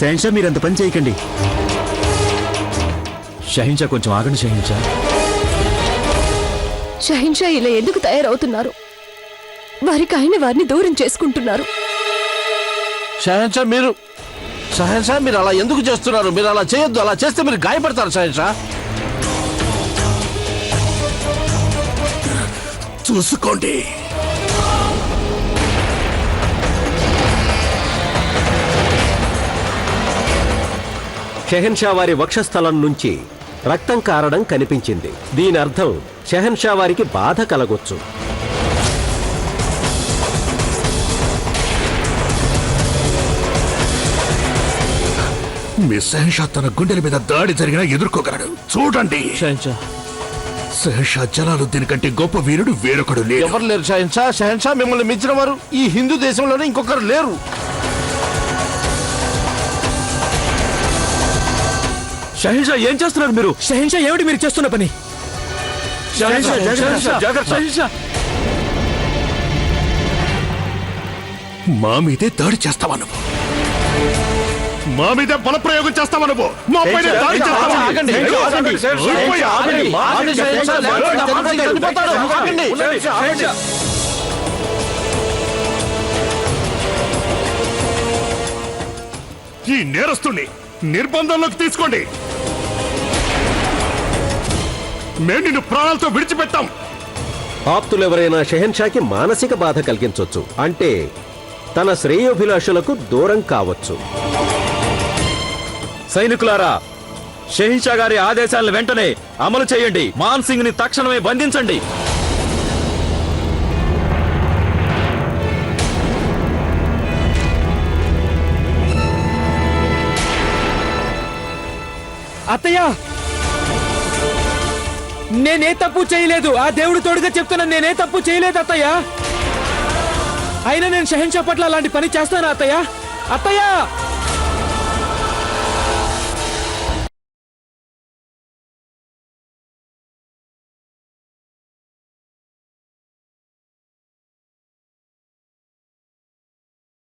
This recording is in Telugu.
షహన్షా మీరంత పని చేయకండి. షహన్షా కొంచెం ఆగండి షహన్షా. షహన్షా ఇలా ఎందుకు తయారవుతున్నారు? వారికి ఆయన వారిని దూరం చేసుకుంటున్నారు. షహన్షా మీరు అలా ఎందుకు చేస్తున్నారు? మీరు అలా చేయొద్దు. అలా చేస్తే మీరు గాయపడతారు షహన్షా. చూసుకోండి. షెహన్షా వారి వక్షస్థలం నుంచి రక్తం కారడం కనిపించింది. దీని అర్థం షెహన్షా వారికి బాధ కలగొచ్చు. మీ షహన్షా తన గుండెల మీద దాడి జరిగినా ఎదుర్కోగలడు. చూడండి, షహన్షా జలాలుద్దీన్ కంటే గొప్ప వీరుడు వేరొకడు లేడు. ఎవరు లేరు షహన్షా. షహన్షా మిమ్మల్ని మించిన వారు ఈ హిందూ దేశంలోనే ఇంకొకరు లేరు. షహన్షా ఏం చేస్తున్నారు మీరు? షహన్షా ఏమిటి మీరు చేస్తున్న పని? మా మీదే దాడి చేస్తావా నువ్వు? మా మీదే బలప్రయోగం చేస్తావా నువ్వు? మా పైన దాడి చేస్తావా? ఆగండి. షహన్షా లేకపోతే చనిపోతాడు. ఆగండి. ఈ నేరస్తుని నిర్బంధంలోకి తీసుకోండి. మేము నిన్ను ప్రాణాలతో విడిచిపెట్టాం. ఆప్తులెవరైనా షెహన్షాకి మానసిక బాధ కలిగించవచ్చు. అంటే తన శ్రేయోభిలాషులకు దూరం కావచ్చు. సైనికులారా, షహన్షా గారి ఆదేశాలను వెంటనే అమలు చేయండి. మాన్ సింగ్ ని తక్షణమే బంధించండి. అత్తయ్య, నేనే తప్పు చేయలేదు. ఆ దేవుడు తోడుగా చెప్తున్నాను, నేనే తప్పు చేయలేదు అత్తయ్య. అయినా నేను షహన్షా పట్ల అలాంటి పని చేస్తాను అత్తయ్య. అత్తయ్య